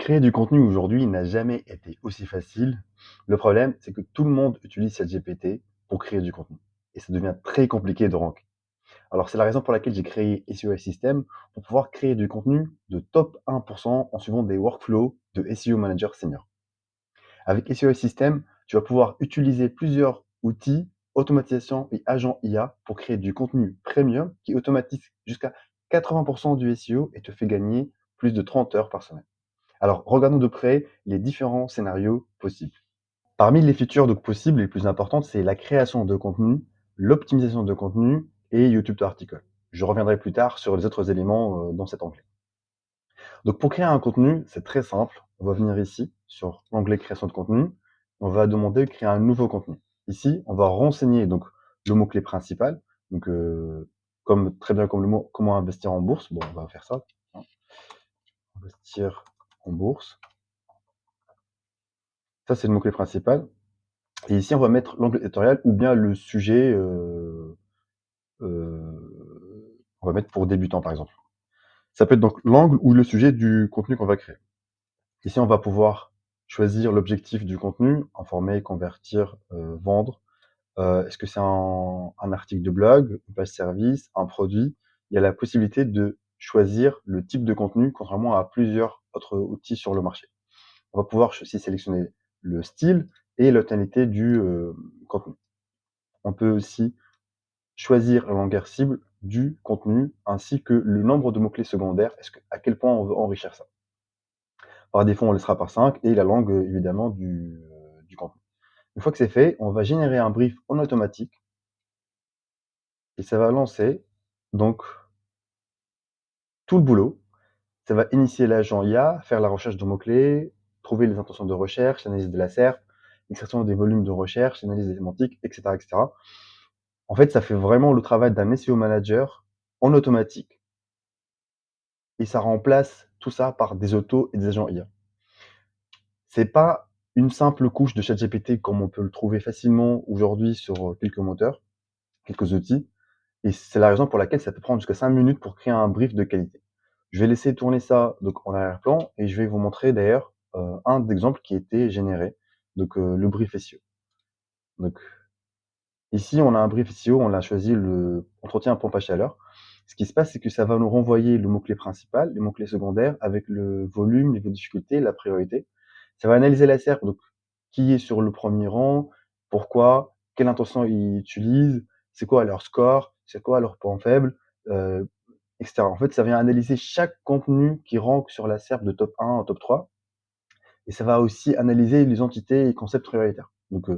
Créer du contenu aujourd'hui n'a jamais été aussi facile. Le problème, c'est que tout le monde utilise ChatGPT pour créer du contenu et ça devient très compliqué de rank. Alors, c'est la raison pour laquelle j'ai créé SEO System pour pouvoir créer du contenu de top 1% en suivant des workflows de SEO Manager Senior. Avec SEO System, tu vas pouvoir utiliser plusieurs outils, automatisation et agents IA pour créer du contenu premium qui automatise jusqu'à 80% du SEO et te fait gagner plus de 30 heures par semaine. Alors, regardons de près les différents scénarios possibles. Parmi les features donc possibles les plus importantes, c'est la création de contenu, l'optimisation de contenu et YouTube to Article. Je reviendrai plus tard sur les autres éléments dans cet onglet. Donc, pour créer un contenu, c'est très simple. On va venir ici sur l'onglet création de contenu. On va demander de créer un nouveau contenu. Ici, on va renseigner donc le mot-clé principal. Donc, très bien comme le mot comment investir en bourse. Bon, on va faire ça. Investir en bourse. Ça, c'est le mot-clé principal. Et ici, on va mettre l'angle éditorial ou bien le sujet, on va mettre pour débutant, par exemple. Ça peut être donc l'angle ou le sujet du contenu qu'on va créer. Ici, on va pouvoir choisir l'objectif du contenu, informer, convertir, vendre. Est-ce que c'est un article de blog, une page service, un produit? Il y a la possibilité de choisir le type de contenu, contrairement à plusieurs autres outils sur le marché. On va pouvoir aussi sélectionner le style et la tonalité du contenu. On peut aussi choisir la longueur cible du contenu ainsi que le nombre de mots-clés secondaires, à quel point on veut enrichir ça. Par défaut, on laissera par 5 et la langue évidemment du contenu. Une fois que c'est fait, on va générer un brief en automatique et ça va lancer donc tout le boulot. Ça va initier l'agent IA, faire la recherche de mots-clés, trouver les intentions de recherche, l'analyse de la SERP, l'extraction des volumes de recherche, l'analyse des sémantiques, etc., etc. En fait, ça fait vraiment le travail d'un SEO manager en automatique et ça remplace tout ça par des autos et des agents IA. C'est pas une simple couche de ChatGPT comme on peut le trouver facilement aujourd'hui sur quelques moteurs, quelques outils, et c'est la raison pour laquelle ça peut prendre jusqu'à 5 minutes pour créer un brief de qualité. Je vais laisser tourner ça donc en arrière-plan et je vais vous montrer d'ailleurs un exemple qui a été généré, donc le brief SEO. Donc ici, on a un brief SEO, on l'a choisi le entretien à pompe à chaleur. Ce qui se passe, c'est que ça va nous renvoyer le mot-clé principal, les mots-clés secondaires, avec le volume, niveau de difficulté, la priorité. Ça va analyser la SERP, donc qui est sur le premier rang, pourquoi, quelle intention ils utilisent, c'est quoi leur score, c'est quoi leur point faible, etc. En fait, ça vient analyser chaque contenu qui rank sur la SERP de top 1 en top 3. Et ça va aussi analyser les entités et concepts prioritaires. Donc,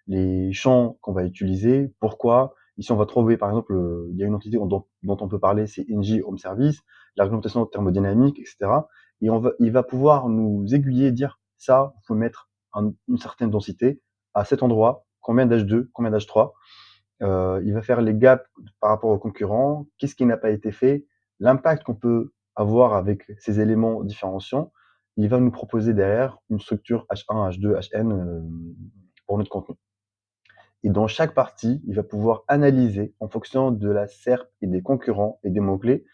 les champs qu'on va utiliser, pourquoi. Ici, on va trouver, par exemple, il y a une entité dont on peut parler, c'est NG Home Service, l'argumentation thermodynamique, etc. Et il va pouvoir nous aiguiller et dire, ça, vous pouvez mettre une certaine densité à cet endroit, combien d'H2, combien d'H3. Il va faire les gaps par rapport aux concurrents, qu'est-ce qui n'a pas été fait, l'impact qu'on peut avoir avec ces éléments différenciants. Il va nous proposer derrière une structure H1, H2, HN pour notre contenu. Et dans chaque partie, il va pouvoir analyser en fonction de la SERP et des concurrents et des mots-clés,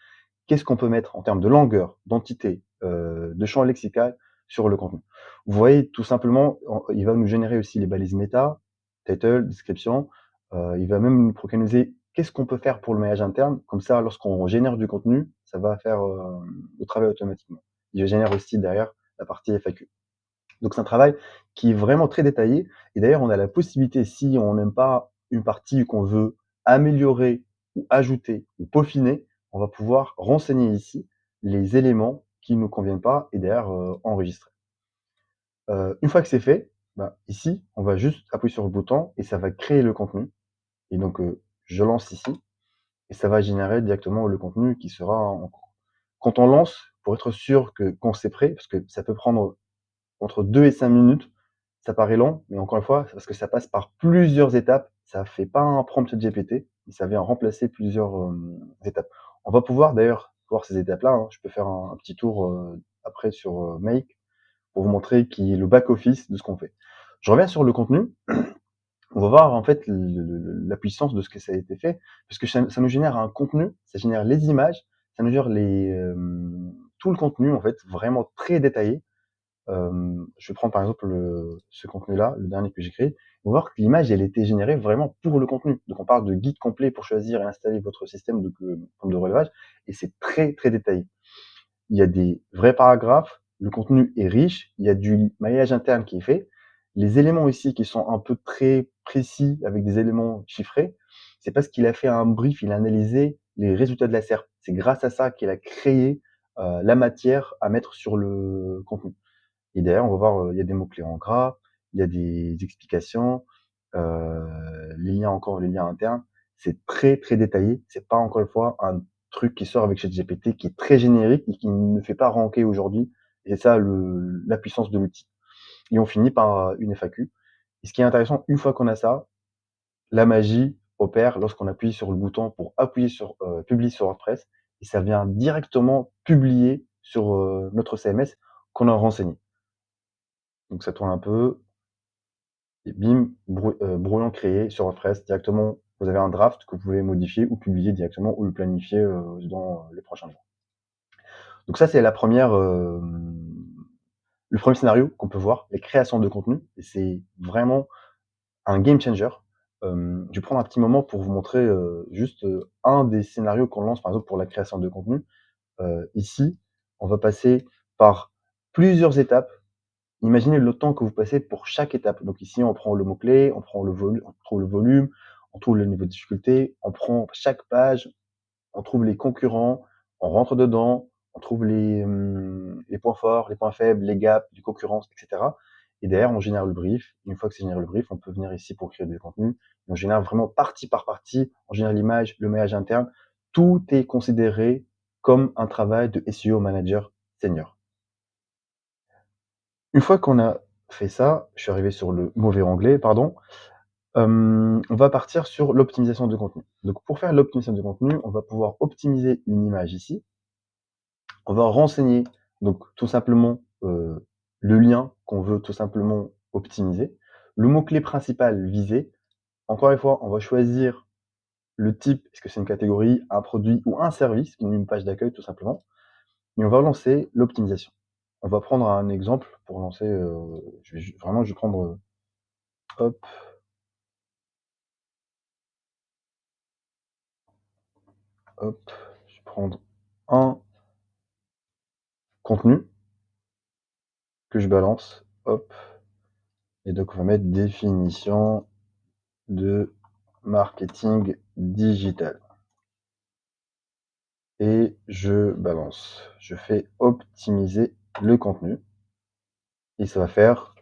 qu'est-ce qu'on peut mettre en termes de longueur, d'entité, de champ lexical sur le contenu. Vous voyez, tout simplement, il va nous générer aussi les balises méta, title, description. Il va même nous préconiser qu'est-ce qu'on peut faire pour le maillage interne. Comme ça, lorsqu'on génère du contenu, ça va faire le travail automatiquement. Il génère aussi derrière la partie FAQ. Donc c'est un travail qui est vraiment très détaillé. Et d'ailleurs, on a la possibilité, si on n'aime pas une partie qu'on veut améliorer ou ajouter ou peaufiner, on va pouvoir renseigner ici les éléments qui ne nous conviennent pas et derrière enregistrer. Une fois que c'est fait, bah, ici, on va juste appuyer sur le bouton et ça va créer le contenu. Et donc, je lance ici et ça va générer directement le contenu qui sera en cours. Quand on lance, pour être sûr qu'on s'est prêt, parce que ça peut prendre entre 2 et 5 minutes, ça paraît long, mais encore une fois, c'est parce que ça passe par plusieurs étapes. Ça fait pas un prompt GPT, mais ça vient remplacer plusieurs étapes. On va pouvoir d'ailleurs voir ces étapes-là, hein. Je peux faire un petit tour après sur Make pour vous montrer qui est le back-office de ce qu'on fait. Je reviens sur le contenu. On va voir en fait la puissance de ce que ça a été fait, parce que ça nous génère un contenu, ça génère les images, ça nous génère tout le contenu en fait, vraiment très détaillé. je vais prendre par exemple ce contenu-là, le dernier que j'ai créé. On va voir que l'image, elle était générée vraiment pour le contenu. Donc on parle de guide complet pour choisir et installer votre système de relevage, et c'est très, très détaillé. Il y a des vrais paragraphes, le contenu est riche, il y a du maillage interne qui est fait. Les éléments ici qui sont un peu très précis avec des éléments chiffrés, c'est parce qu'il a fait un brief, il a analysé les résultats de la SERP. C'est grâce à ça qu'il a créé la matière à mettre sur le contenu. Et derrière, on va voir, il y a des mots-clés en gras, il y a des explications, les liens encore, les liens internes. C'est très, très détaillé. C'est pas, encore une fois, un truc qui sort avec ChatGPT qui est très générique et qui ne fait pas ranker aujourd'hui. Et c'est ça la puissance de l'outil. Et on finit par une FAQ. Et ce qui est intéressant, une fois qu'on a ça, la magie opère lorsqu'on appuie sur le bouton pour appuyer sur publier sur WordPress, et ça vient directement publier sur notre CMS qu'on a renseigné. Donc ça tourne un peu, et bim, brouillon créé sur WordPress directement. Vous avez un draft que vous pouvez modifier ou publier directement ou le planifier dans les prochains jours. Donc ça, c'est le premier scénario qu'on peut voir, les créations de contenu. Et c'est vraiment un game changer. Je vais prendre un petit moment pour vous montrer juste un des scénarios qu'on lance, par exemple, pour la création de contenu. Ici, on va passer par plusieurs étapes. Imaginez le temps que vous passez pour chaque étape. Donc ici, on prend le mot-clé, on prend on trouve le volume, on trouve le niveau de difficulté, on prend chaque page, on trouve les concurrents, on rentre dedans, on trouve les points forts, les points faibles, les gaps, les concurrences, etc. Et derrière, on génère le brief. Une fois que c'est généré le brief, on peut venir ici pour créer du contenu. Et on génère vraiment partie par partie, on génère l'image, le maillage interne. Tout est considéré comme un travail de SEO manager senior. Une fois qu'on a fait ça, je suis arrivé sur le mauvais onglet, pardon. On va partir sur l'optimisation de contenu. Donc pour faire l'optimisation de contenu, on va pouvoir optimiser une image ici. On va renseigner donc tout simplement le lien qu'on veut tout simplement optimiser. Le mot-clé principal visé. Encore une fois, on va choisir le type, est-ce que c'est une catégorie, un produit ou un service, une page d'accueil tout simplement. Et on va lancer l'optimisation. On va prendre un exemple pour lancer, je vais prendre, hop, hop, je vais prendre un contenu que je balance, hop, et donc on va mettre définition de marketing digital. Et je balance. Je fais optimiser le contenu. Et ça va faire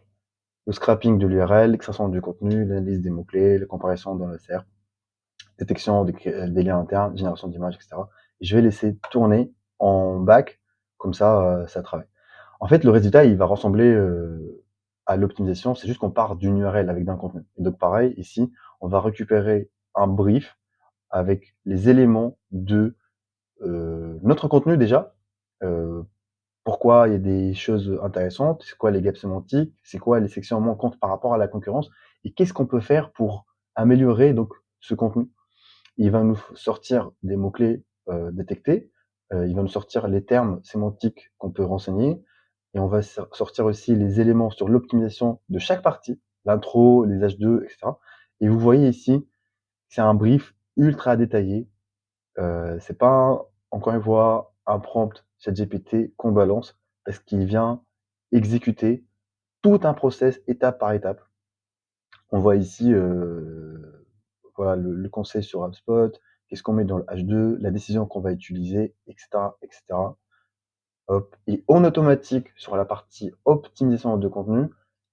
le scrapping de l'URL, l'extraction du contenu, l'analyse des mots-clés, la comparaison dans la SERP, détection des liens internes, génération d'images, etc. Et je vais laisser tourner en back, comme ça travaille. En fait, le résultat, il va ressembler à l'optimisation, c'est juste qu'on part d'une URL avec d'un contenu. Et donc pareil, ici, on va récupérer un brief avec les éléments de notre contenu déjà. Euh, Pourquoi il y a des choses intéressantes, c'est quoi les gaps sémantiques, c'est quoi les sections manquantes par rapport à la concurrence, et qu'est-ce qu'on peut faire pour améliorer donc ce contenu. Il va nous sortir des mots-clés détectés, il va nous sortir les termes sémantiques qu'on peut renseigner, et on va sortir aussi les éléments sur l'optimisation de chaque partie, l'intro, les H2, etc. Et vous voyez ici, c'est un brief ultra détaillé. C'est pas, encore une fois, un prompt ChatGPT qu'on balance, parce qu'il vient exécuter tout un process étape par étape. On voit ici, voilà, le conseil sur HubSpot, qu'est-ce qu'on met dans le H2, la décision qu'on va utiliser, etc., etc. Hop. Et en automatique, sur la partie optimisation de contenu,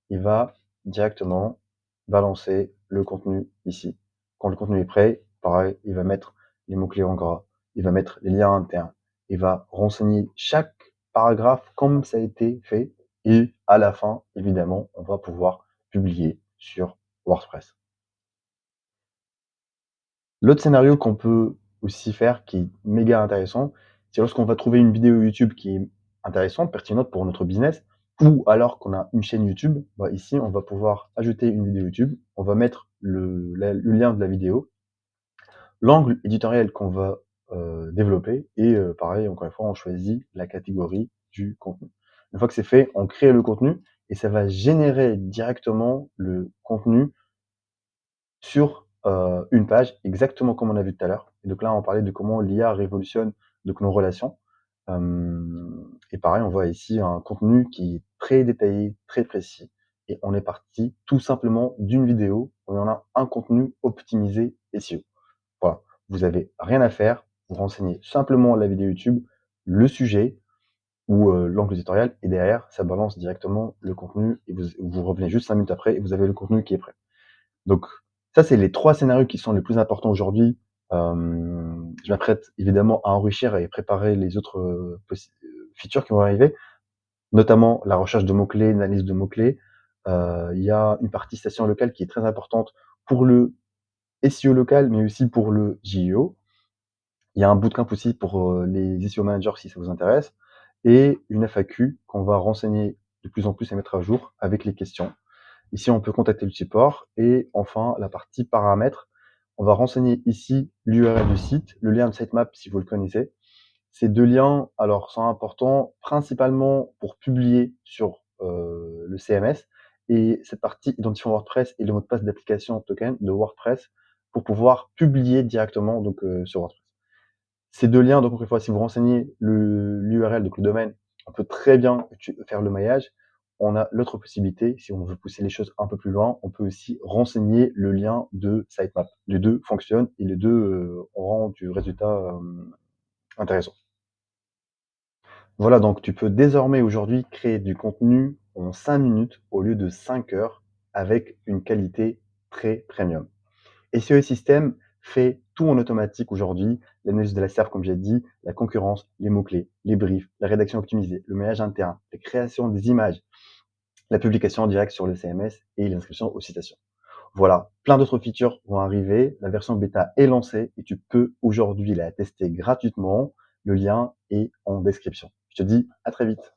il va directement balancer le contenu ici. Quand le contenu est prêt, pareil, il va mettre les mots-clés en gras, il va mettre les liens internes, il va renseigner chaque paragraphe comme ça a été fait, et à la fin, évidemment, on va pouvoir publier sur WordPress. L'autre scénario qu'on peut aussi faire, qui est méga intéressant, c'est lorsqu'on va trouver une vidéo YouTube qui est intéressante, pertinente pour notre business, ou alors qu'on a une chaîne YouTube, bah ici, on va pouvoir ajouter une vidéo YouTube, on va mettre le lien de la vidéo, l'angle éditorial qu'on va développer, et pareil, encore une fois, on choisit la catégorie du contenu. Une fois que c'est fait, on crée le contenu et ça va générer directement le contenu sur, une page, exactement comme on a vu tout à l'heure. Et donc là, on parlait de comment l'IA révolutionne donc nos relations. Et pareil, on voit ici un contenu qui est très détaillé, très précis et on est parti tout simplement d'une vidéo où on a un contenu optimisé SEO. Voilà, vous avez rien à faire, vous renseignez simplement la vidéo YouTube, le sujet ou, l'angle éditorial et derrière ça balance directement le contenu et vous revenez juste 5 minutes après et vous avez le contenu qui est prêt. Donc ça, c'est les 3 scénarios qui sont les plus importants aujourd'hui. Je m'apprête évidemment à enrichir et préparer les autres, features qui vont arriver, notamment la recherche de mots-clés, l'analyse de mots-clés. Il y a une partie station locale qui est très importante pour le SEO local, mais aussi pour le JEO. Il y a un bootcamp aussi pour, les SEO managers si ça vous intéresse et une FAQ qu'on va renseigner de plus en plus et mettre à jour avec les questions. Ici, on peut contacter le support et enfin la partie paramètres. On va renseigner ici l'URL du site, le lien de sitemap si vous le connaissez. Ces 2 liens, alors sont importants principalement pour publier sur, le CMS et cette partie identifiant WordPress et le mot de passe d'application token de WordPress pour pouvoir publier directement donc, sur WordPress. Ces 2 liens, donc encore une fois, si vous renseignez l'URL, donc le domaine, on peut très bien faire le maillage. On a l'autre possibilité, si on veut pousser les choses un peu plus loin, on peut aussi renseigner le lien de sitemap. Les 2 fonctionnent et les 2 auront du résultat, intéressant. Voilà, donc tu peux désormais aujourd'hui créer du contenu en 5 minutes au lieu de 5 heures avec une qualité très premium. SEO System fait tout en automatique aujourd'hui. L'analyse de la SERP, comme j'ai dit, la concurrence, les mots-clés, les briefs, la rédaction optimisée, le maillage interne, la création des images, la publication en direct sur le CMS et l'inscription aux citations. Voilà, plein d'autres features vont arriver. La version bêta est lancée et tu peux aujourd'hui la tester gratuitement. Le lien est en description. Je te dis à très vite.